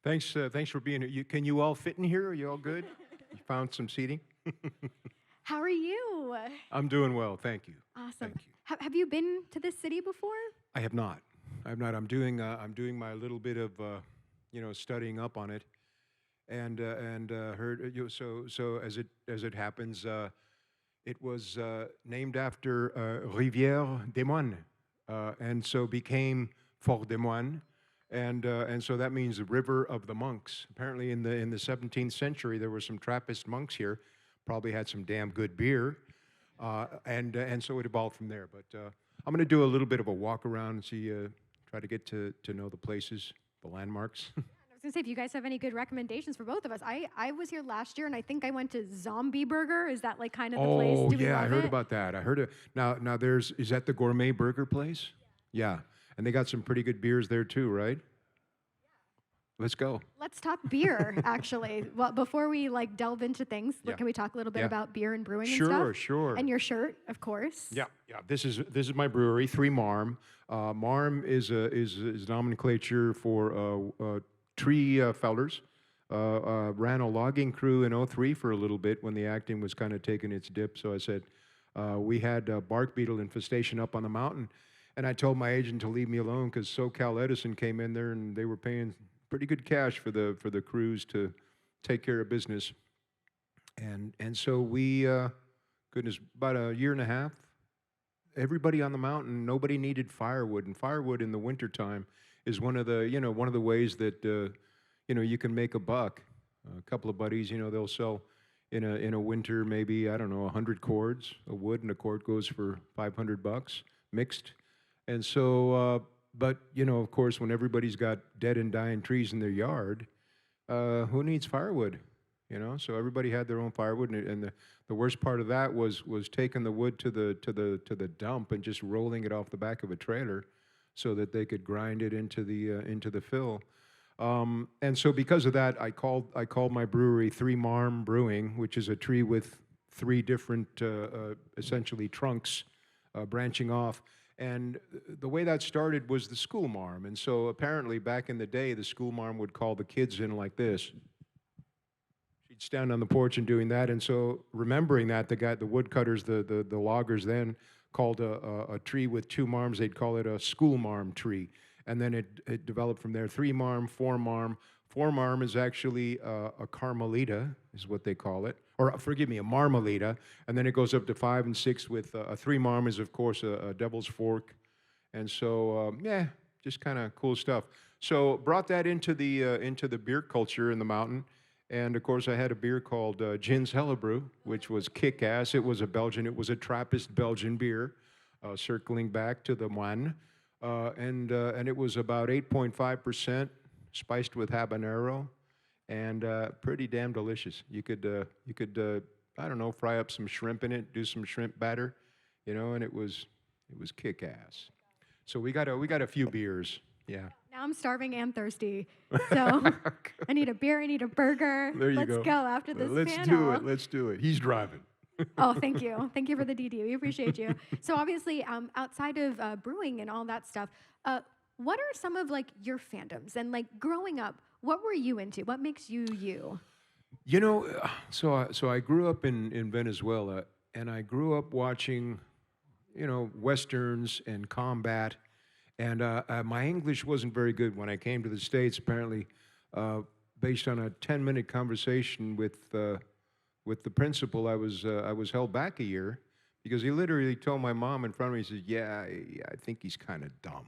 Thanks for being here. Can you all fit in here? Are you all good? You found some seating? How are you? I'm doing well, thank you. Awesome. Thank you. Have you been to this city before? I have not. I have not. I'm doing my little bit of studying up on it, and heard so as it happens, it was named after Rivière des Moines, and so became Fort des Moines, and so that means the river of the monks. Apparently, in the 17th century, there were some Trappist monks here, probably had some damn good beer, and so it evolved from there. But I'm going to do a little bit of a walk around and see, try to get to know the places, the landmarks. I was gonna say, if you guys have any good recommendations for both of us. I was here last year and I think I went to Zombie Burger. Is that like kind of the place? Oh Do we yeah, I love heard it? about that. I heard it. Now is that the gourmet burger place? Yeah, and they got some pretty good beers there too, right? Let's go. Let's talk beer, actually. Well, before we like delve into things, Yeah. can we talk a little bit Yeah. about beer and brewing and Sure, stuff? sure. And your shirt, of course. Yeah, yeah. This is my brewery, Three Marm. Marm is nomenclature for tree fellers. Ran a logging crew in '03 for a little bit when the acting was kind of taking its dip. So I said we had bark beetle infestation up on the mountain, and I told my agent to leave me alone because SoCal Edison came in there and they were paying pretty good cash for the crews to take care of business. And so we, goodness, about a year and a half, everybody on the mountain, nobody needed firewood, and firewood in the wintertime is one of the ways that you can make a buck. A couple of buddies, they'll sell in a winter maybe, I don't know, 100 cords of wood, and a cord goes for $500 mixed. And so, but of course, when everybody's got dead and dying trees in their yard, who needs firewood? So everybody had their own firewood, and the worst part of that was taking the wood to the dump and just rolling it off the back of a trailer, so that they could grind it into the fill. And so because of that, I called my brewery Three Marm Brewing, which is a tree with three different essentially trunks branching off. And the way that started was the school marm. And so apparently back in the day, the school marm would call the kids in like this. She'd stand on the porch and doing that. And so remembering that, the woodcutters, the loggers then called a tree with two marms, they'd call it a school marm tree. And then it developed from there. Three marm, four marm. Four marm is actually a carmelita, is what they call it. Or forgive me, a marmalita. And then it goes up to 5 and 6 with a three marm is, of course, a devil's fork. And so, yeah, just kind of cool stuff. So brought that into the beer culture in the mountain. And of course, I had a beer called Gin's Hellebrew, which was kick-ass. It was a Trappist Belgian beer, circling back to the Moines. And it was about 8.5%, spiced with habanero, and pretty damn delicious. You could I don't know, fry up some shrimp in it, do some shrimp batter, and it was kick-ass. So we got a few beers, yeah. Now I'm starving and thirsty. So I need a beer, I need a burger. There you Let's go. go after this Let's panel. do it. Let's do it. He's driving. Oh, thank you. Thank you for the DD. We appreciate you. So obviously, outside of brewing and all that stuff, what are some of like your fandoms? And like growing up, what were you into? What makes you you? So I grew up in Venezuela, and I grew up watching, westerns and combat, and my English wasn't very good when I came to the States. Apparently, based on a 10-minute conversation with the principal, I was held back a year because he literally told my mom in front of me, he said, "Yeah, I think he's kind of dumb,"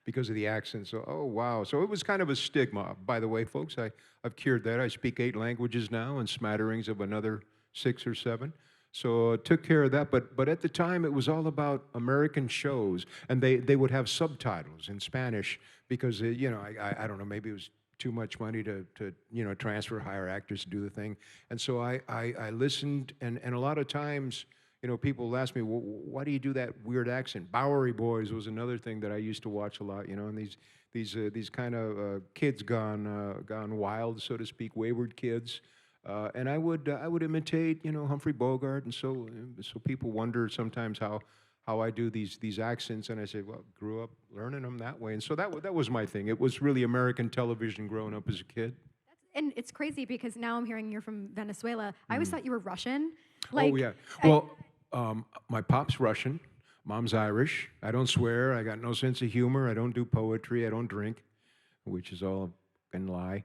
because of the accent. So, oh wow. So it was kind of a stigma. By the way, folks, I've cured that. I speak 8 languages now and smatterings of another 6 or 7. So took care of that. But at the time, it was all about American shows, and they would have subtitles in Spanish because I don't know, maybe it was too much money to transfer, hire actors to do the thing. And so I listened, and a lot of times, people ask me, well, why do you do that weird accent? Bowery Boys was another thing that I used to watch a lot, and these kind of kids gone wild, so to speak, wayward kids. And I would imitate, Humphrey Bogart, and so people wonder sometimes how how I do these accents, and I said, well, grew up learning them that way, and so that was my thing. It was really American television growing up as a kid. And it's crazy because now I'm hearing you're from Venezuela. I always thought you were Russian. Oh Like, yeah. I- Well, my pop's Russian, mom's Irish. I don't swear. I got no sense of humor. I don't do poetry. I don't drink, which is all a lie.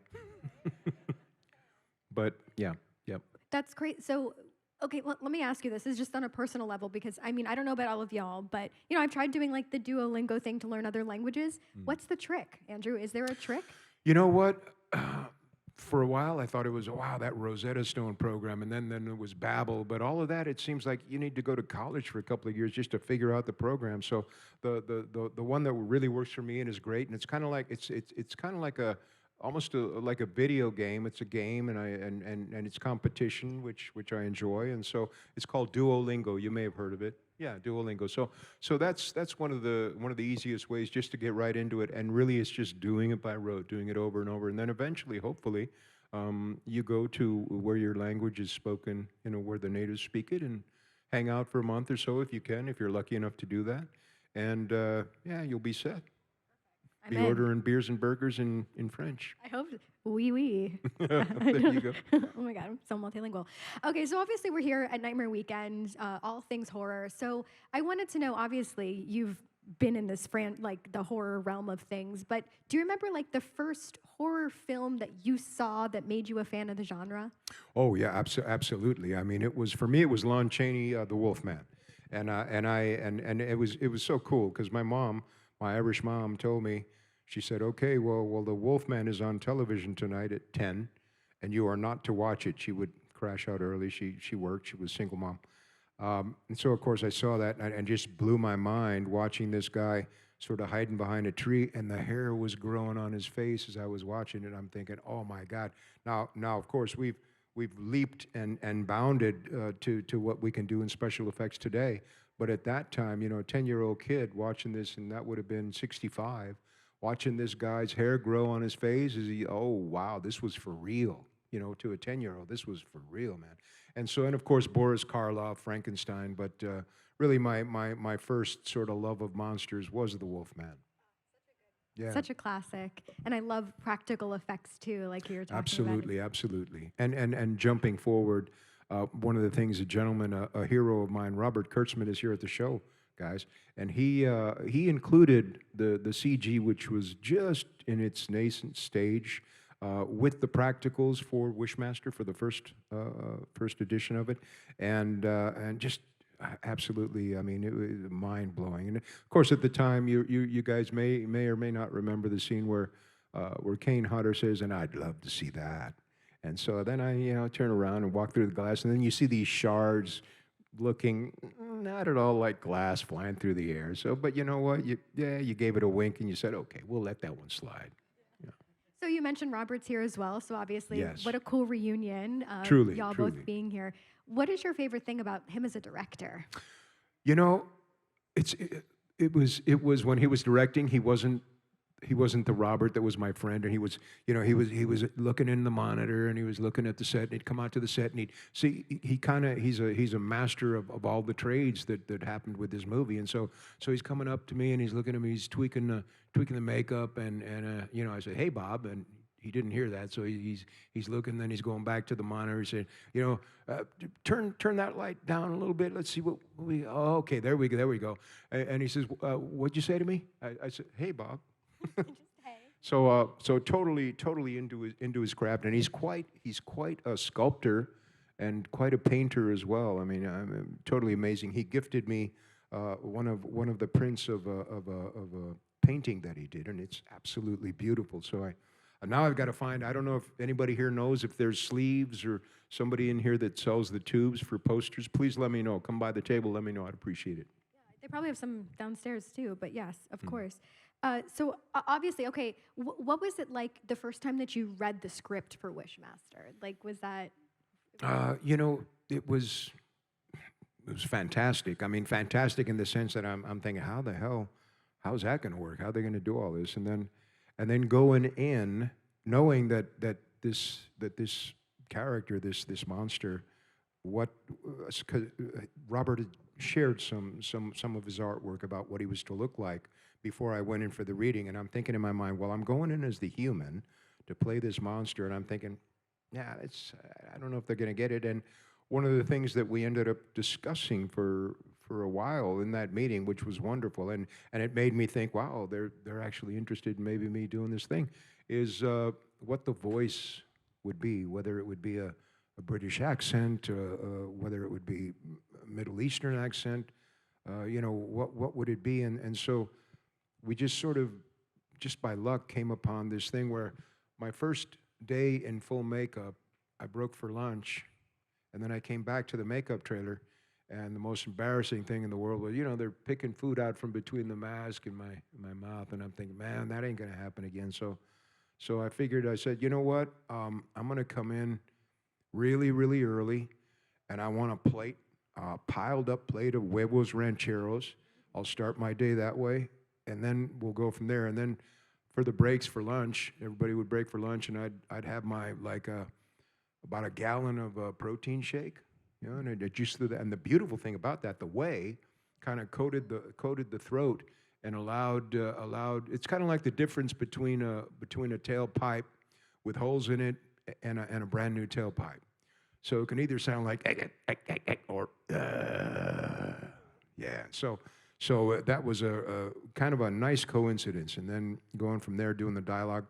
But yeah, yep. that's great. So, okay, let me ask you this. This is just on a personal level because I mean, I don't know about all of y'all, but you know, I've tried doing like the Duolingo thing to learn other languages. What's the trick, Andrew? Is there a trick? You know what? For a while, I thought it was, wow, that Rosetta Stone program, and then it was Babbel. But all of that, it seems like you need to go to college for a couple of years just to figure out the program. So the one that really works for me and is great, and it's kind of like it's kind of like like a video game. It's a game, and it's competition, which I enjoy, and so it's called Duolingo. You may have heard of it. Yeah, Duolingo. So that's one of the easiest ways just to get right into it, and really it's just doing it by rote, doing it over and over, and then eventually, hopefully, you go to where your language is spoken, you know, where the natives speak it, and hang out for a month or so if you can, if you're lucky enough to do that, and yeah, you'll be set. I'm Be in. ordering beers and burgers in French. I hope. Oui, oui. There you go. Oh my God, I'm so multilingual. Okay, so obviously we're here at Nightmare Weekend, all things horror. So I wanted to know, obviously, you've been in this like the horror realm of things, but do you remember like the first horror film that you saw that made you a fan of the genre? Oh yeah, absolutely. I mean, it was for me. It was Lon Chaney, the Wolfman, and it was so cool because my Irish mom, told me. She said, "Okay, well, the Wolfman is on television tonight at 10, and you are not to watch it." She would crash out early. She worked. She was a single mom, and so of course I saw that and just blew my mind watching this guy sort of hiding behind a tree, and the hair was growing on his face as I was watching it. I'm thinking, oh my God! Now of course we've leaped and bounded to what we can do in special effects today. But at that time, you know, a 10-year-old kid watching this, and that would have been 65, watching this guy's hair grow on his face, oh wow, this was for real. You know, to a 10-year-old, this was for real, man. And so, and of course, Boris Karloff, Frankenstein, but really my first sort of love of monsters was the Wolfman. Yeah. Such a classic, and I love practical effects too, like you were talking Absolutely, absolutely. And jumping forward, one of the things, a gentleman, a hero of mine, Robert Kurtzman, is here at the show, guys, and he included the CG, which was just in its nascent stage, with the practicals for Wishmaster for the first edition of it, and just absolutely, I mean, it was mind blowing. And of course, at the time, you guys may or may not remember the scene where Kane Hodder says, "And I'd love to see that." And so then I, you know, turn around and walk through the glass, and then you see these shards looking not at all like glass flying through the air. So, but you know what? You gave it a wink, and you said, "Okay, we'll let that one slide." Yeah. So you mentioned Robert's here as well. So obviously, Yes. what a cool reunion. Truly, y'all truly. both being here. What is your favorite thing about him as a director? You know, it was when he was directing. He wasn't the Robert that was my friend, and he was, you know, he was looking in the monitor, and he was looking at the set, and he'd come out to the set, and he'd see, he's a master of all the trades that happened with this movie, and so he's coming up to me, and he's looking at me, he's tweaking the makeup, and you know, I said, "Hey, Bob," and he didn't hear that, so he's looking, then he's going back to the monitor. He said, "You know, turn that light down a little bit. Let's see what we. Oh, okay, there we go." And he says, "What'd you say to me?" I said, "Hey, Bob." So totally into his craft, and he's quite a sculptor and quite a painter as well. I mean, totally amazing. He gifted me one of the prints of a painting that he did, and it's absolutely beautiful. So now I've got to find. I don't know if anybody here knows if there's sleeves or somebody in here that sells the tubes for posters. Please let me know. Come by the table. Let me know. I'd appreciate it. They probably have some downstairs too, but yes, of course. So obviously, okay, what was it like the first time that you read the script for Wishmaster? Like, was that? You know, it was fantastic. I mean, fantastic in the sense that I'm thinking, how's that going to work? How are they going to do all this? And then going in, knowing that this character, this monster, Robert had shared some of his artwork about what he was to look like before I went in for the reading. And I'm thinking in my mind, well, I'm going in as the human to play this monster, and I'm thinking, yeah, I don't know if they're going to get it. And one of the things that we ended up discussing for a while in that meeting, which was wonderful, and it made me think, wow, they're actually interested in maybe me doing this thing, is what the voice would be, whether it would be a British accent, whether it would be a Middle Eastern accent, what would it be? And so we just sort of, just by luck, came upon this thing where my first day in full makeup, I broke for lunch, and then I came back to the makeup trailer, and the most embarrassing thing in the world was, they're picking food out from between the mask and my mouth, and I'm thinking, man, that ain't gonna happen again. So I figured, I said, you know what, I'm gonna come in really, really early, and I want a plate, piled up plate of huevos rancheros. I'll start my day that way, and then we'll go from there. And then for the breaks for lunch, everybody would break for lunch, and I'd have my about a gallon of protein shake, and I just and the beautiful thing about that, the whey kind of coated the throat and allowed it's kind of like the difference between a tailpipe with holes in it and a brand new tailpipe. So it can either sound like or yeah. So that was a kind of a nice coincidence, and then going from there, doing the dialogue.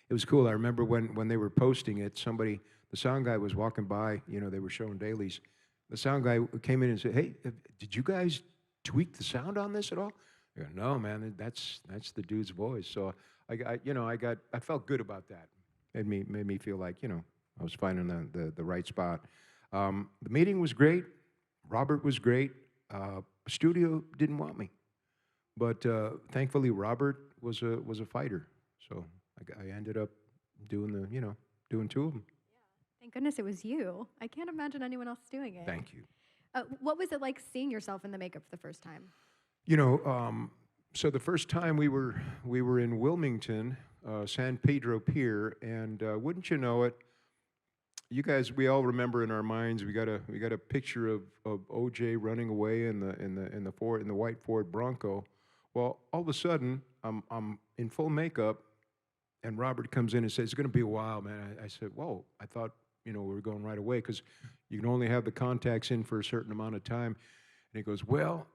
It was cool. I remember when they were posting it, the sound guy was walking by. They were showing dailies. The sound guy came in and said, "Hey, did you guys tweak the sound on this at all?" I go, "No, man. That's the dude's voice." So I felt good about that. Made me feel like I was finding the right spot. The meeting was great. Robert was great. Studio didn't want me, but thankfully Robert was a fighter. So I ended up doing doing two of them. Thank goodness it was you. I can't imagine anyone else doing it. Thank you. What was it like seeing yourself in the makeup for the first time? So the first time we were in Wilmington, San Pedro Pier, and wouldn't you know it, you guys, we all remember in our minds, we got a picture of OJ running away in the white Ford Bronco. Well, all of a sudden, I'm in full makeup, and Robert comes in and says, "It's going to be a while, man." I said, "Whoa, I thought we were going right away, because you can only have the contacts in for a certain amount of time." And he goes, "Well,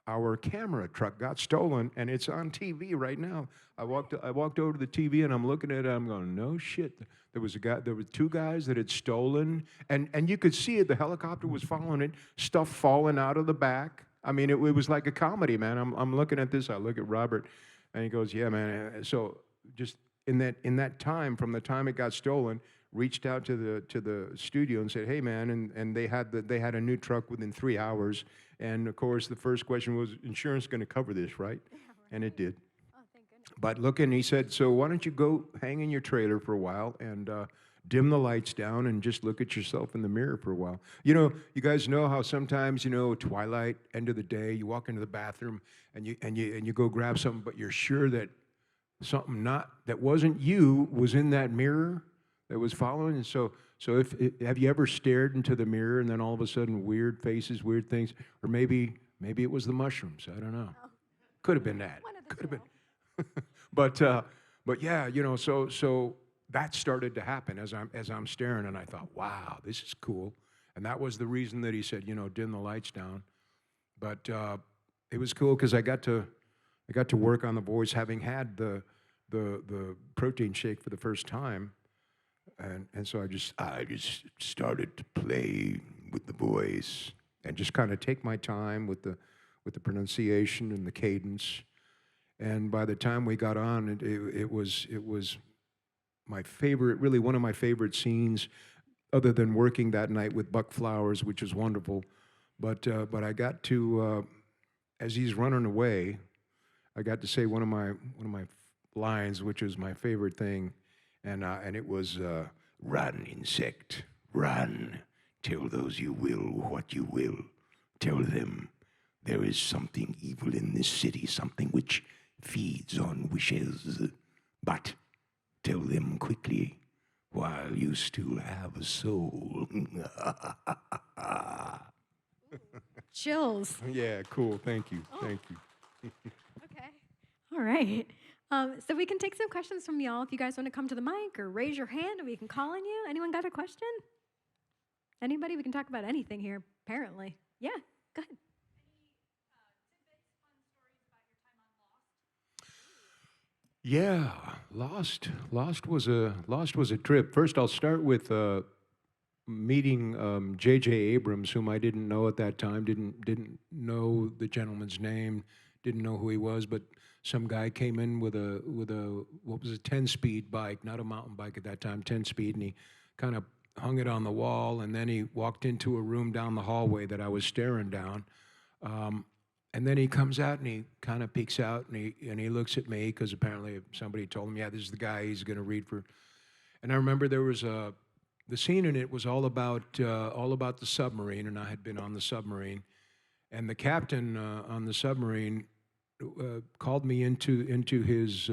our camera truck got stolen, and it's on TV right now." I walked over to the TV, and I'm looking at it. I'm going, "No shit." There were two guys that had stolen, and you could see it. The helicopter was following it. Stuff falling out of the back. I mean, it was like a comedy, man. I'm looking at this. I look at Robert, and he goes, "Yeah, man." So just in that time, from the time it got stolen, reached out to the studio and said, "Hey, man," and they had a new truck within 3 hours. And of course, the first question was, "Insurance going to cover this, right?" Yeah, right. And it did. Oh, thank goodness. But look, and he said, "So why don't you go hang in your trailer for a while and dim the lights down and just look at yourself in the mirror for a while." You guys know how sometimes, twilight, end of the day, you walk into the bathroom and you go grab something, but you're sure that something that wasn't you was in that mirror that was following. And so have you ever stared into the mirror and then all of a sudden weird faces, weird things, or maybe it was the mushrooms. I don't know. Oh. Could have been that. Could have been. But yeah, so that started to happen as I'm staring, and I thought, wow, this is cool. And that was the reason that he said, dim the lights down. But it was cool because I got to work on the voice, having had the protein shake for the first time. And so I just started to play with the voice and just kind of take my time with the pronunciation and the cadence. And by the time we got on, it was my favorite, really one of my favorite scenes, other than working that night with Buck Flowers, which was wonderful. But I got to, as he's running away, I got to say one of my lines, which was my favorite thing. And it was, "Run, insect, run. Tell those you will what you will. Tell them there is something evil in this city, something which feeds on wishes. But tell them quickly while you still have a soul." Chills. Yeah, cool. Thank you. Oh. Thank you. Okay. All right. So we can take some questions from y'all if you guys want to come to the mic or raise your hand and we can call on you. Anyone got a question? Anybody? We can talk about anything here, apparently. Yeah, go ahead. Yeah, Lost was a trip. First, I'll start with meeting J.J. Abrams, whom I didn't know at that time. Didn't know the gentleman's name. Didn't know who he was. But some guy came in with a what was a 10-speed bike, not a mountain bike at that time, 10-speed, and he kind of hung it on the wall. And then he walked into a room down the hallway that I was staring down. And then he comes out and he kind of peeks out and he looks at me because apparently somebody told him, yeah, this is the guy he's going to read for. And I remember there was the scene in it was all about the submarine, and I had been on the submarine, and the captain on the submarine called me into his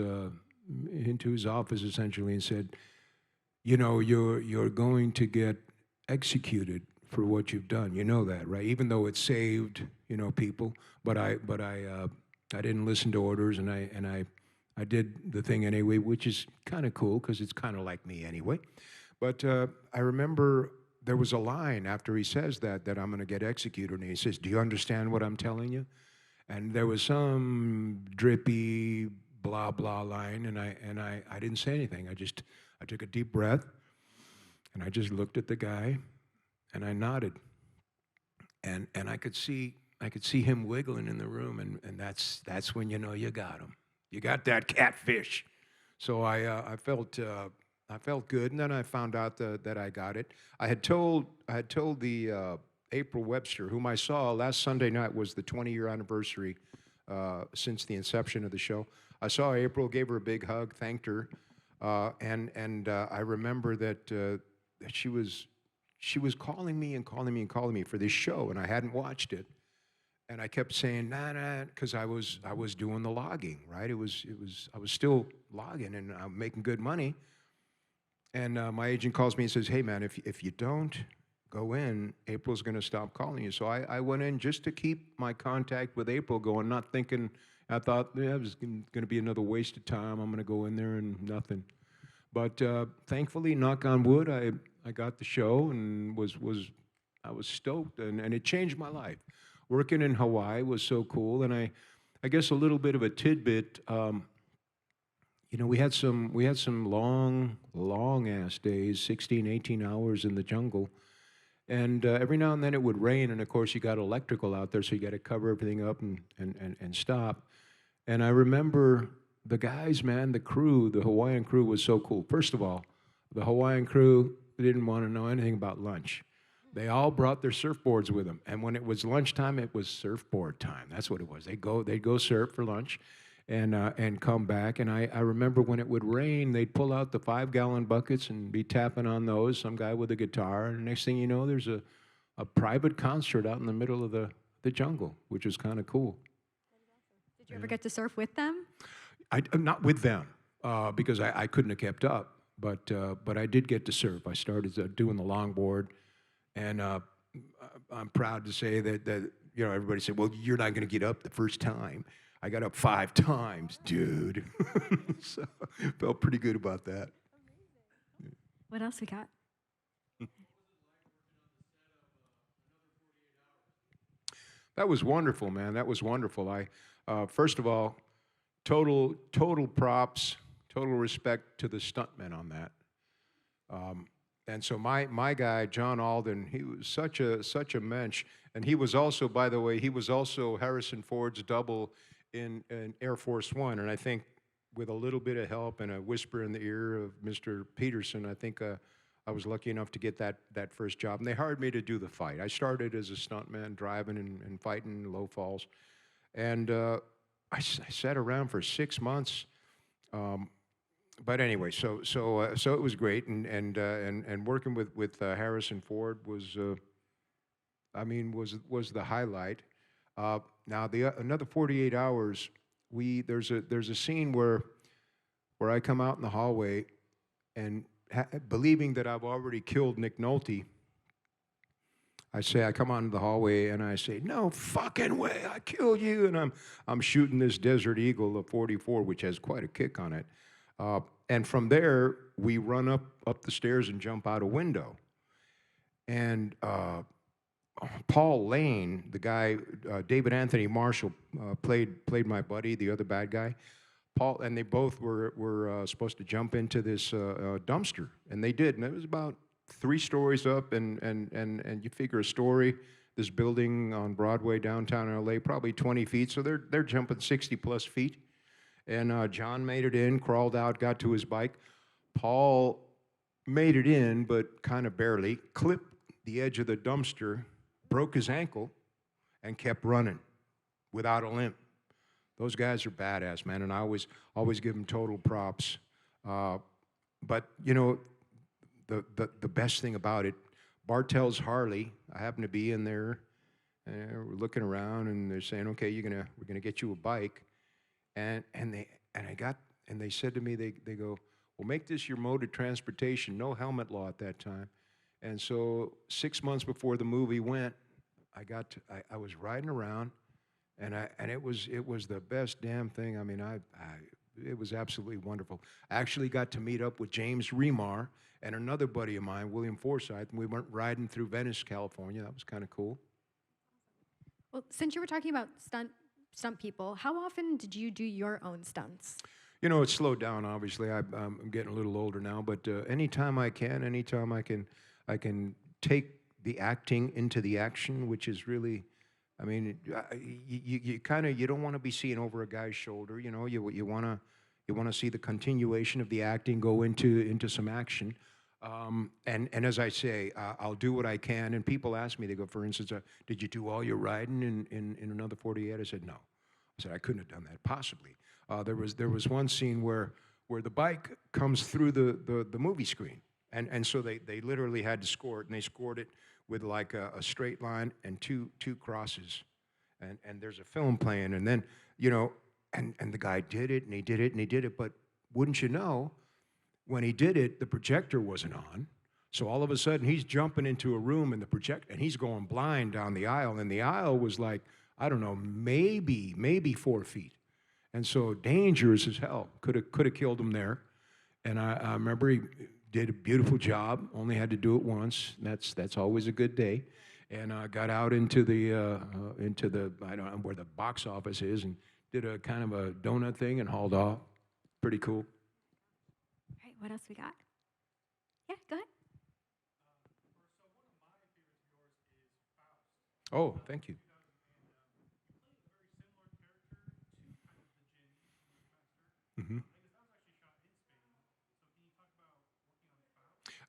office essentially and said, you know, you're going to get executed for what you've done. You know that, right? Even though it saved, you know, people, but I didn't listen to orders, and I did the thing anyway, which is kind of cool because it's kind of like me anyway. But I remember there was a line after he says that I'm going to get executed, and he says, "Do you understand what I'm telling you?" And there was some drippy blah blah line, and I didn't say anything. I took a deep breath, and I just looked at the guy. And I nodded, and I could see him wiggling in the room, and that's when you know you got him. You got that catfish. So I felt good, and then I found out that I got it. I had told the April Webster, whom I saw last Sunday night was the 20-year anniversary since the inception of the show. I saw April, gave her a big hug, thanked her, and I remember that she was calling me and calling me and calling me for this show, and I hadn't watched it. And I kept saying, nah, because I was doing the logging, right? I was still logging, and I'm making good money. And my agent calls me and says, hey, man, if you don't go in, April's going to stop calling you. So I went in just to keep my contact with April going, not thinking, I thought, yeah, it was going to be another waste of time. I'm going to go in there and nothing. But thankfully, knock on wood, I got the show and I was stoked, and it changed my life. Working in Hawaii was so cool, and I guess a little bit of a tidbit. You know, we had some long ass days, 16, 18 hours in the jungle, and every now and then it would rain, and of course you got electrical out there, so you got to cover everything up and stop. And I remember the guys, man, the crew, the Hawaiian crew was so cool. First of all, the Hawaiian crew didn't want to know anything about lunch. They all brought their surfboards with them, and when it was lunchtime, it was surfboard time. That's what it was. They'd go surf for lunch, and come back. And I remember when it would rain, they'd pull out the 5-gallon buckets and be tapping on those. Some guy with a guitar, and the next thing you know, there's a private concert out in the middle of the jungle, which was kind of cool. Did you ever get to surf with them? Not with them, because I couldn't have kept up. But I did get to surf. I started doing the longboard, and I'm proud to say that you know, everybody said, "Well, you're not going to get up the first time." I got up 5 times, dude. So felt pretty good about that. What else we got? That was wonderful, man. That was wonderful. First of all, total props, total respect to the stuntmen on that. And so my guy, John Alden, he was such a mensch, and he was also, by the way, he was also Harrison Ford's double in Air Force One, and I think with a little bit of help and a whisper in the ear of Mr. Peterson, I think I was lucky enough to get that first job, and they hired me to do the fight. I started as a stuntman, driving and fighting low falls, and I sat around for 6 months. But anyway, so it was great, and working with Harrison Ford was, I mean, was the highlight. Now another 48 hours, there's a scene where I come out in the hallway, and believing that I've already killed Nick Nolte, I come onto the hallway and I say, "No fucking way, I kill you!" And I'm shooting this Desert Eagle, a 44, which has quite a kick on it. And from there, we run up the stairs and jump out a window. And Paul Lane, the guy, David Anthony Marshall, played my buddy, the other bad guy. Paul, and they both were supposed to jump into this dumpster, and they did. And it was about 3 stories up, and you figure a story, this building on Broadway downtown LA, probably 20 feet, so they're jumping 60 plus feet. And John made it in, crawled out, got to his bike. Paul made it in, but kind of barely, clipped the edge of the dumpster, broke his ankle, and kept running without a limp. Those guys are badass, man, and I always give them total props. But you know, the best thing about it, Bartell's Harley. I happen to be in there, and we're looking around, and they're saying, "Okay, we're gonna get you a bike," and they said to me, they go, "Well, make this your mode of transportation. No helmet law at that time." And so 6 months before the movie went, I was riding around, and it was the best damn thing. I mean, it was absolutely wonderful. I actually got to meet up with James Remar and another buddy of mine, William Forsythe, and we went riding through Venice, California. That was kind of cool. Well, since you were talking about stunt people, how often did you do your own stunts? You know, it's slowed down, obviously. I'm getting a little older now, but anytime I can take the acting into the action, which is really, I mean, you don't want to be seeing over a guy's shoulder. You know, you want to see the continuation of the acting go into some action. And as I say, I'll do what I can. And people ask me, they go, for instance, did you do all your riding in Another 48? I said, no. I said, I couldn't have done that, possibly. There was one scene where the bike comes through the movie screen. And so they literally had to score it, and they scored it with like a straight line and two crosses. And there's a film playing, and then, you know, and the guy did it, and he did it, and he did it, but wouldn't you know, when he did it, the projector wasn't on. So all of a sudden, he's jumping into a room, and and he's going blind down the aisle, and the aisle was like, I don't know, maybe 4 feet. And so dangerous as hell. Could have killed him there. And I remember he did a beautiful job. Only had to do it once. That's always a good day. And got out into the I don't know where the box office is, and did a kind of a donut thing and hauled off. Pretty cool. All right, what else we got? Yeah, go ahead. Oh, thank you. Mm-hmm.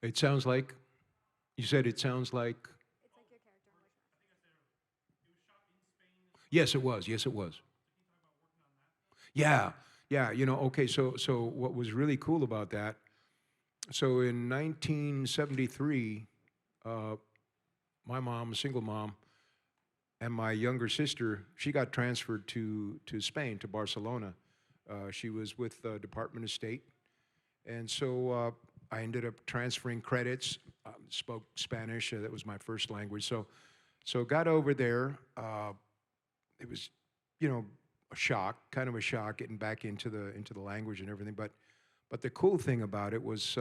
It sounds like, you said it sounds like. It's like your character. Yes, it was. Yes, it was. Yeah, yeah. You know, okay. So what was really cool about that? So in 1973, my mom, a single mom, and my younger sister, she got transferred to Spain, to Barcelona. She was with the Department of State, and so I ended up transferring credits. Spoke Spanish. That was my first language. So got over there. It was, you know, a shock, kind of a shock, getting back into the language and everything. But the cool thing about it was,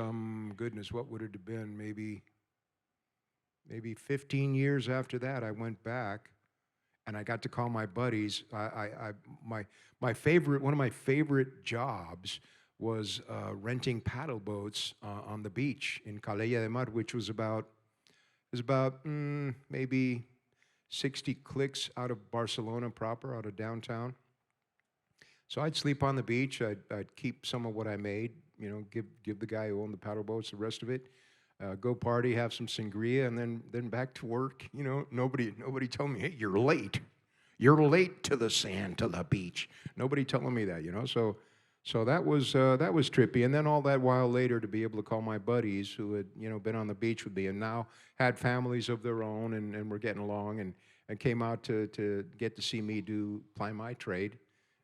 goodness, what would it have been? Maybe 15 years after that, I went back, and I got to call my buddies. My favorite, one of my favorite jobs was renting paddle boats on the beach in Calella de Mar, which was about maybe 60 clicks out of Barcelona proper, out of downtown. So I'd sleep on the beach. I'd keep some of what I made, you know, give the guy who owned the paddle boats the rest of it. Go party, have some sangria, and then back to work. You know, nobody told me, hey, you're late. You're late to the sand, to the beach. Nobody telling me that, you know. So that was trippy. And then all that while later, to be able to call my buddies who had, you know, been on the beach with me and now had families of their own and were getting along and came out to get to see me ply my trade,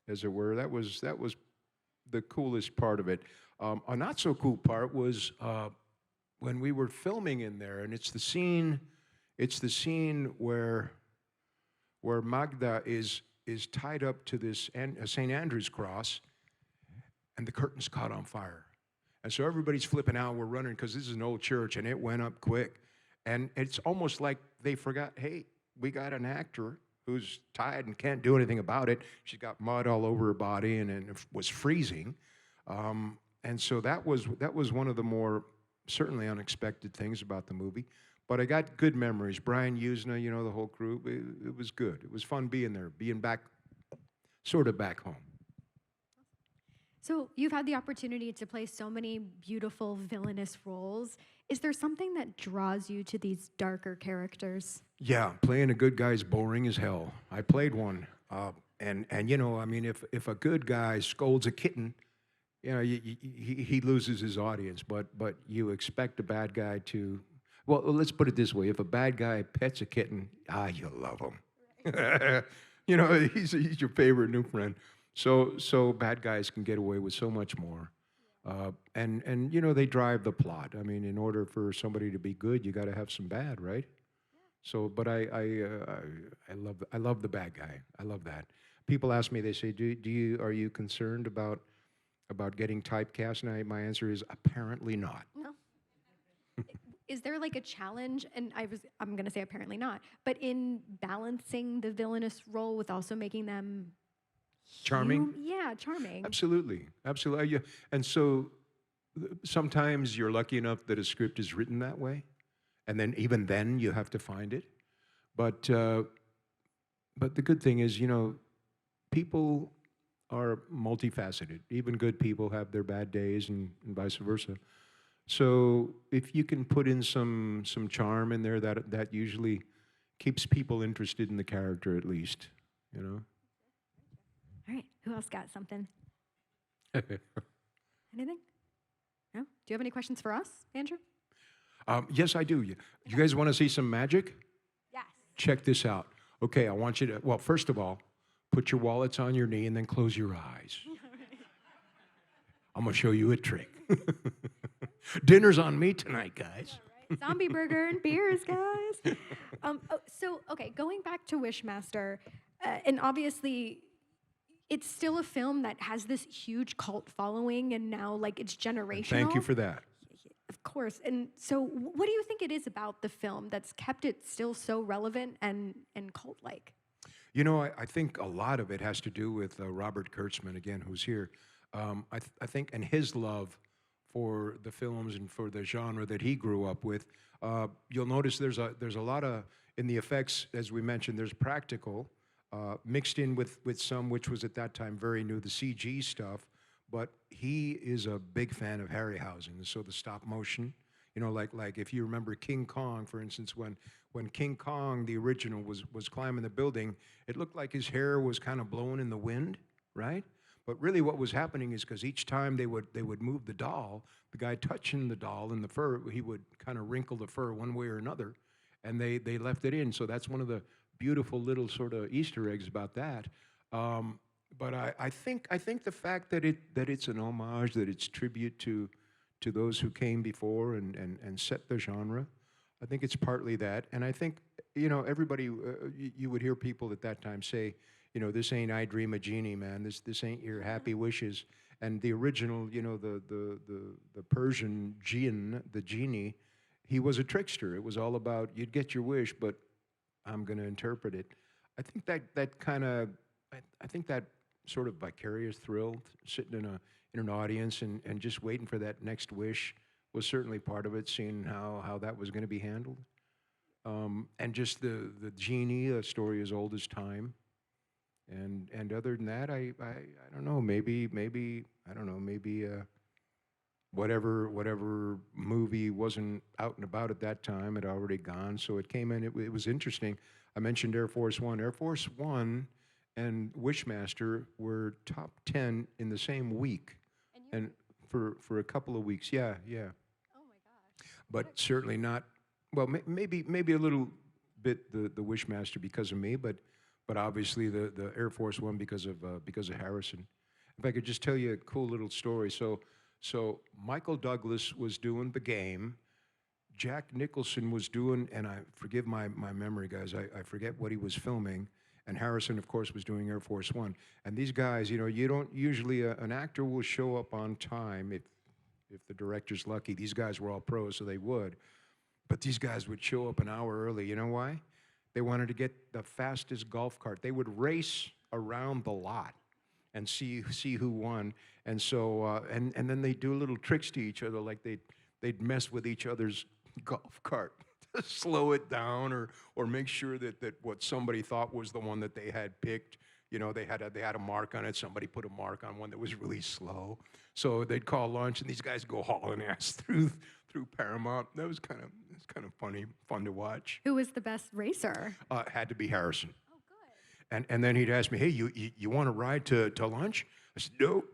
as it were. That was the coolest part of it. A not so cool part was when we were filming in there, and it's the scene It's the scene where Magda is tied up to this St. Andrew's cross, and the curtain's caught on fire. And so everybody's flipping out. We're running because this is an old church, and it went up quick. And it's almost like they forgot, hey, we got an actor who's tied and can't do anything about it. She's got mud all over her body, and it was freezing. And so that was one of the more certainly unexpected things about the movie. But I got good memories. Brian Usna, you know, the whole crew. It was good. It was fun being there, being back, sort of back home. So you've had the opportunity to play so many beautiful villainous roles. Is there something that draws you to these darker characters? Yeah, playing a good guy is boring as hell. I played one, and you know, I mean, if a good guy scolds a kitten, you know, he loses his audience. But you expect a bad guy to. Well, let's put it this way: if a bad guy pets a kitten, you love him. Right. You know, he's your favorite new friend. So bad guys can get away with so much more, and you know, they drive the plot. I mean, in order for somebody to be good, you got to have some bad, right? So, but I love the bad guy. I love that. People ask me, they say, are you concerned about getting typecast? And my answer is apparently not. No. Is there like a challenge? And I'm going to say apparently not, but in balancing the villainous role with also making them Charming? Yeah, charming. Absolutely, absolutely. Yeah. And so sometimes you're lucky enough that a script is written that way, and then even then you have to find it. But the good thing is, you know, people are multifaceted. Even good people have their bad days, and vice versa. So if you can put in some charm in there, that usually keeps people interested in the character, at least, you know. All right, who else got something? Anything? No? Do you have any questions for us, Andrew? Yes, I do. You guys want to see some magic? Yes. Check this out. Okay, I want you to, well, first of all, put your wallets on your knee and then close your eyes. I'm going to show you a trick. Dinner's on me tonight, guys. Right. Zombie burger and beers, guys. Okay, going back to Wishmaster, and obviously, it's still a film that has this huge cult following, and now, like, it's generational. Thank you for that. Of course. And so, what do you think it is about the film that's kept it still so relevant and cult-like? You know, I think a lot of it has to do with Robert Kurtzman, again, who's here. I think, and his love for the films and for the genre that he grew up with. You'll notice there's a lot of, in the effects, as we mentioned, there's practical, mixed in with some, which was at that time very new, the CG stuff. But he is a big fan of Harryhausen, so the stop motion. You know, like if you remember King Kong, for instance, when King Kong, the original, was climbing the building, it looked like his hair was kind of blowing in the wind, right? But really what was happening is because each time they would move the doll, the guy touching the doll in the fur, he would kind of wrinkle the fur one way or another, and they left it in. So that's one of the beautiful little sort of Easter eggs about that. But I think the fact that it's an homage, that it's tribute to those who came before and set the genre, I think it's partly that. And I think, you know, everybody, you would hear people at that time say, you know, this ain't I Dream a Genie, man. This ain't your happy wishes. And the original, you know, the Persian jinn, the genie, he was a trickster. It was all about you'd get your wish, but I'm going to interpret it. I think that kind of, I think that sort of vicarious thrill, sitting in an audience and just waiting for that next wish, was certainly part of it. Seeing how that was going to be handled, and just the genie, a story as old as time. And other than that, I don't know. Maybe I don't know. Maybe whatever movie wasn't out and about at that time had already gone. So it came in. It was interesting. I mentioned Air Force One. Air Force One and Wishmaster were top 10 in the same week, and for a couple of weeks. Yeah. Oh my gosh! But certainly not. Well, maybe a little bit the Wishmaster because of me, but obviously the Air Force One because of Harrison. If I could just tell you a cool little story. So Michael Douglas was doing The Game. Jack Nicholson was doing, and I forgive my memory, guys. I forget what he was filming. And Harrison, of course, was doing Air Force One. And these guys, you know, you don't usually an actor will show up on time if the director's lucky. These guys were all pros, so they would. But these guys would show up an hour early. You know why? They wanted to get the fastest golf cart. They would race around the lot and see who won. And so and then they do little tricks to each other, like they'd mess with each other's golf cart to slow it down or make sure that what somebody thought was the one that they had picked, you know, they had a mark on it. Somebody put a mark on one that was really slow. So they'd call lunch, and these guys go hauling ass through Paramount. That was kind of funny, fun to watch. Who was the best racer? Had to be Harrison. Oh, good. And then he'd ask me, hey, you want to ride to lunch? I said, no,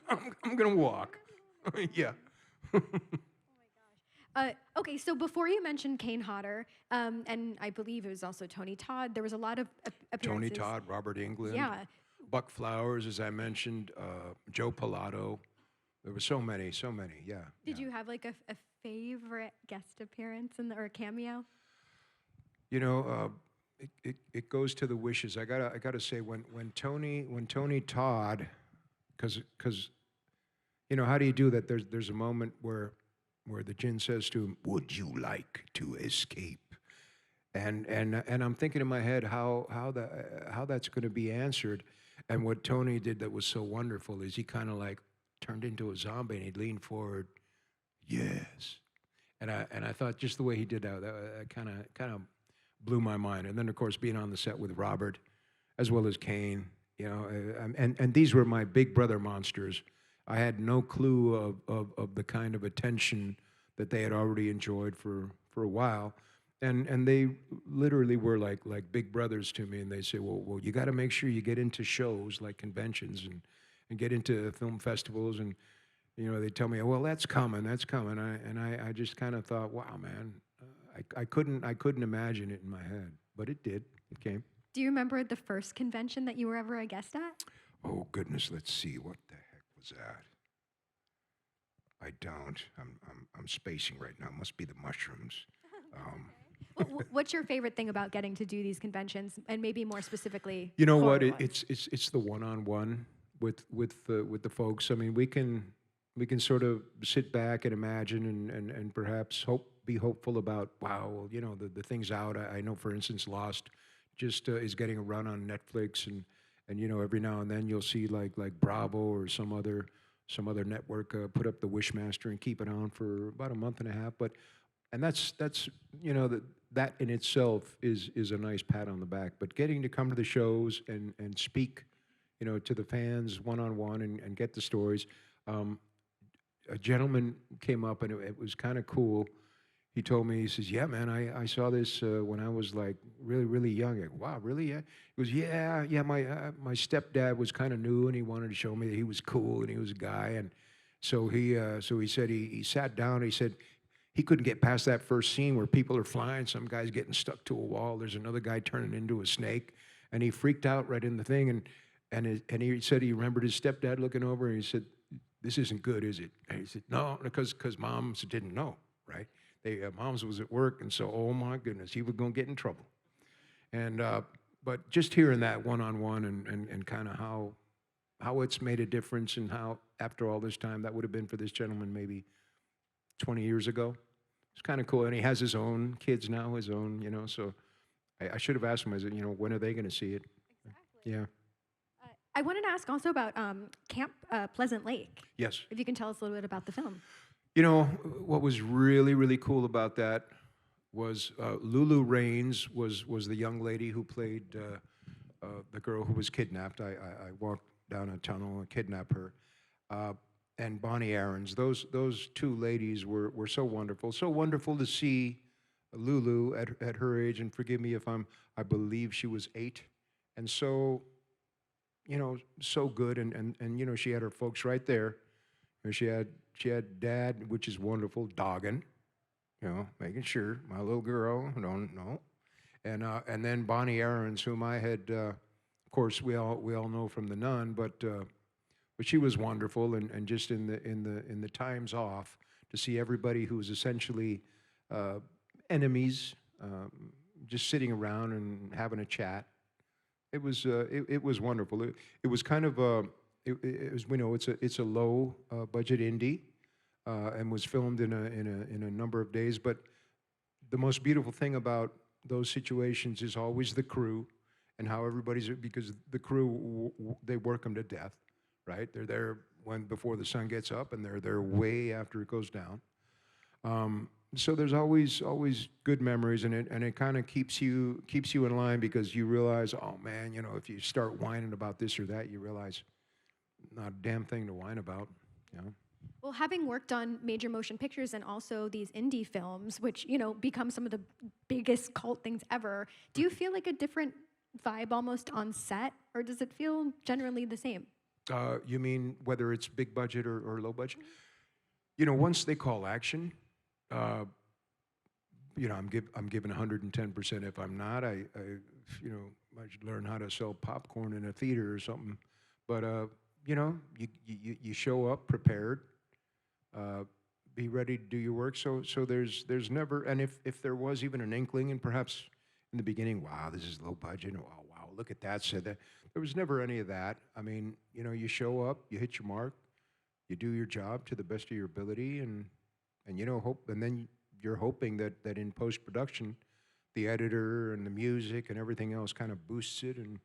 I'm going to walk. Yeah. Okay, so before you mentioned Kane Hodder, and I believe it was also Tony Todd, there was a lot of appearances. Tony Todd, Robert Englund, Yeah. Buck Flowers, as I mentioned, Joe Pilato. There were so many, yeah. Did you have like a favorite guest appearance or a cameo? You know, it goes to the wishes. I gotta say, when Tony Todd, because you know, how do you do that? There's a moment where the djinn says to him, "Would you like to escape?" And I'm thinking in my head how that's going to be answered. And what Tony did that was so wonderful is he kind of like turned into a zombie and he'd lean forward, yes. And I thought just the way he did that kind of blew my mind. And then of course being on the set with Robert, as well as Kane, you know, and these were my big brother monsters. I had no clue of the kind of attention that they had already enjoyed for a while. And they literally were like big brothers to me. And they say, well, you got to make sure you get into shows like conventions and get into film festivals. And, you know, they tell me, well, that's coming. And I just kind of thought, wow, man, I couldn't imagine it in my head, but it did. It came. Do you remember the first convention that you were ever a guest at? Oh, goodness, let's see. What the heck was that? I don't. I'm spacing right now. Must be the mushrooms. What's your favorite thing about getting to do these conventions, and maybe more specifically? You know what? horror ones? It's the one-on-one with the folks. I mean, we can sort of sit back and imagine and perhaps be hopeful about, wow, well, you know, the things out. I know, for instance, Lost just is getting a run on Netflix, and you know, every now and then you'll see like Bravo or some other network put up the Wishmaster and keep it on for about a month and a half. And that's you know, that in itself is a nice pat on the back. But getting to come to the shows and speak, you know, to the fans one-on-one and get the stories. A gentleman came up, and it was kind of cool. He told me, he says, yeah, man, I saw this when I was like really, really young. Like, wow, really? Yeah. He goes, yeah, my stepdad was kind of new, and he wanted to show me that he was cool and he was a guy. And so he said he sat down, he said he couldn't get past that first scene where people are flying, some guy's getting stuck to a wall, there's another guy turning into a snake, and he freaked out right in the thing. And he said he remembered his stepdad looking over, and he said, this isn't good, is it? And he said, no, because moms didn't know, right? Moms was at work, and so, oh my goodness, he was going to get in trouble. And but just hearing that one-on-one and kind of how it's made a difference, and how after all this time, that would have been for this gentleman maybe 20 years ago. It's kind of cool, and he has his own kids now, his own, you know. So I should have asked him, I said, you know, when are they going to see it? Exactly. Yeah. I wanted to ask also about Camp Pleasant Lake. Yes. If you can tell us a little bit about the film. You know, what was really, really cool about that was Lulu Raines was the young lady who played the girl who was kidnapped. I walked down a tunnel and kidnapped her. And Bonnie Aarons, those two ladies were so wonderful to see Lulu at her age, and forgive me if I believe she was 8, and so, you know, so good, and you know, she had her folks right there. You know, she had Dad, which is wonderful, dogging, you know, making sure my little girl don't know, and then Bonnie Aarons, whom I had, of course, we all know from The Nun, but she was wonderful, and just in the times off, to see everybody who was essentially enemies just sitting around and having a chat. It was wonderful. It was kind of it was, you know, it's a low budget indie and was filmed in a number of days. But the most beautiful thing about those situations is always the crew and how everybody's, because the crew, they work them to death, right? They're there before the sun gets up, and they're there way after it goes down. So there's always good memories, and it kind of keeps you in line, because you realize, oh man, you know, if you start whining about this or that, you realize not a damn thing to whine about, you know. Well, having worked on major motion pictures and also these indie films, which, you know, become some of the biggest cult things ever, do you feel like a different vibe almost on set, or does it feel generally the same? You mean whether it's big budget or low budget? You know, once they call action, you know, I'm giving 110%. If I'm not, I you know, I should learn how to sell popcorn in a theater or something. But you know, you show up prepared, be ready to do your work. So there's never, and if there was even an inkling, and perhaps in the beginning, wow, this is low budget, and wow, look at that, said that. There was never any of that. I mean, you know, you show up, you hit your mark, you do your job to the best of your ability, and you know, hope, and then you're hoping that in post production, the editor and the music and everything else kind of boosts it, and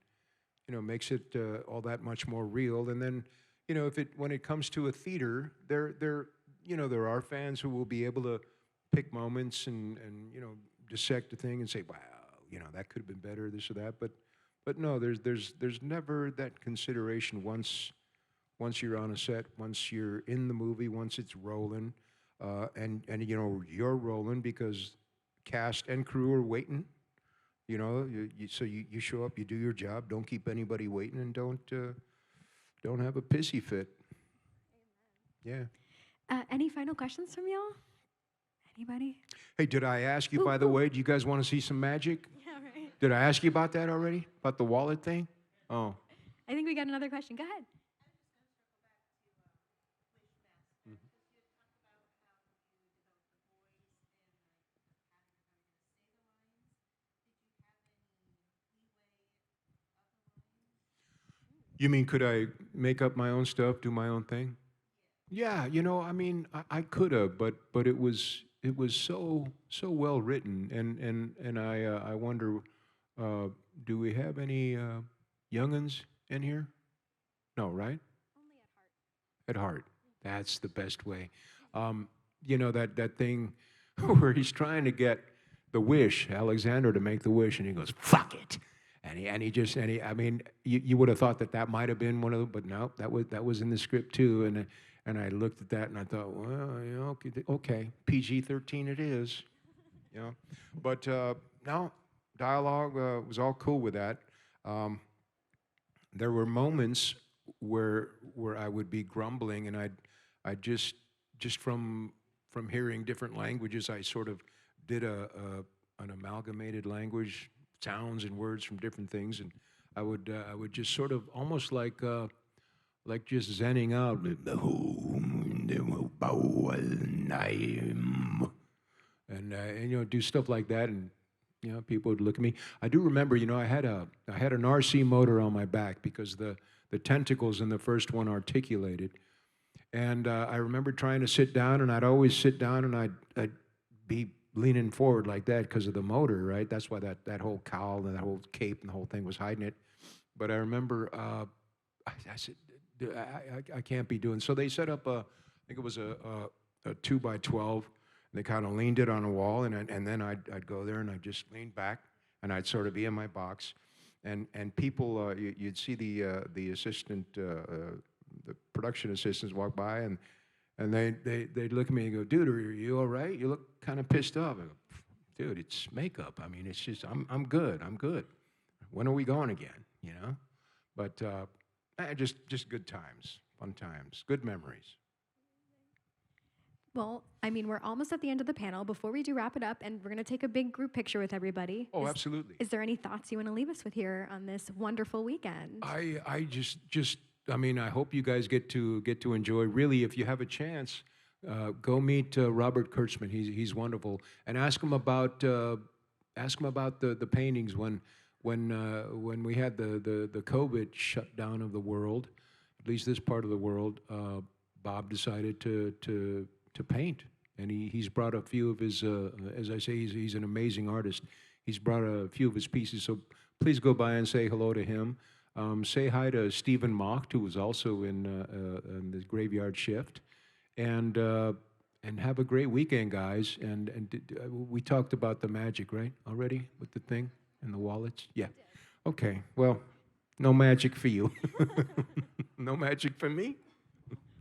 you know, makes it all that much more real. And then, you know, when it comes to a theater, you know, there are fans who will be able to pick moments and you know, dissect a thing and say, wow, you know, that could have been better, this or that. But no, there's never that consideration once you're on a set, once you're in the movie, once it's rolling, and you know, you're rolling because cast and crew are waiting. You know, so you show up, you do your job, don't keep anybody waiting, and don't have a pissy fit. Yeah. Any final questions from y'all? Anybody? Hey, did I ask you, by the way, do you guys want to see some magic? Yeah, right. Did I ask you about that already? About the wallet thing? Oh. I think we got another question. Go ahead. You mean, could I make up my own stuff, do my own thing? Yeah, you know, I mean, I could have, but it was so well written, and I wonder, do we have any youngins in here? No, right? Only at heart. At heart, that's the best way. You know, that thing where he's trying to get the wish, Alexander, to make the wish, and he goes, "Fuck it." I mean, you would have thought that might have been one of them, but no, that was in the script too. And I looked at that and I thought, well, you know, okay, PG-13 it is, you know. But no, dialogue was all cool with that. There were moments where I would be grumbling, and I just from hearing different languages, I sort of did an amalgamated language, sounds and words from different things, and I would just sort of almost like just zenning out, and you know, do stuff like that, and you know, people would look at me. I do remember, you know, I had an RC motor on my back because the tentacles in the first one articulated, and I remember trying to sit down, and I'd always sit down, and I'd be leaning forward like that because of the motor, right? That's why that whole cowl and that whole cape and the whole thing was hiding it. But I remember, I said, I can't be doing. So they set up I think it was a 2x12, and they kind of leaned it on a wall, and then I'd go there and I'd just lean back, and I'd sort of be in my box, and people, you'd see the assistant, the production assistants walk by, and they'd look at me and go, "Dude, are you all right? You look kind of pissed off." I go, "Dude, it's makeup. I mean, it's just I'm good. I'm good. When are we going again? You know?" But just good times, fun times, good memories. Well, I mean, we're almost at the end of the panel. Before we do wrap it up, and we're going to take a big group picture with everybody. Oh, absolutely. Is there any thoughts you want to leave us with here on this wonderful weekend? I just I mean, I hope you guys get to enjoy. Really, if you have a chance, Go meet Robert Kurtzman. He's wonderful, and ask him about the paintings when we had the COVID shutdown of the world, at least this part of the world. Bob decided to paint, and he's brought a few of his. As I say, he's an amazing artist. He's brought a few of his pieces, so please go by and say hello to him. Say hi to Stephen Mocht, who was also in the Graveyard Shift, and have a great weekend, guys. We talked about the magic, right, already, with the thing and the wallets? Yeah. Okay, well, no magic for you. No magic for me?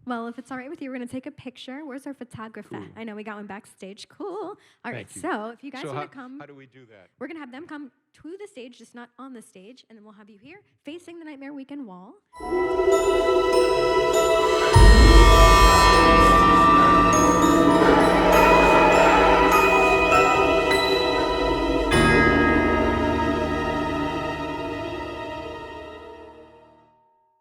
Well, if it's all right with you, we're going to take a picture. Where's our photographer? Cool. I know we got one backstage. Cool. All right, Thank you. so if you guys So want to come, how do we do that? we're going to have them come to the stage, just not on the stage, and then we'll have you here facing the Nightmare Weekend wall.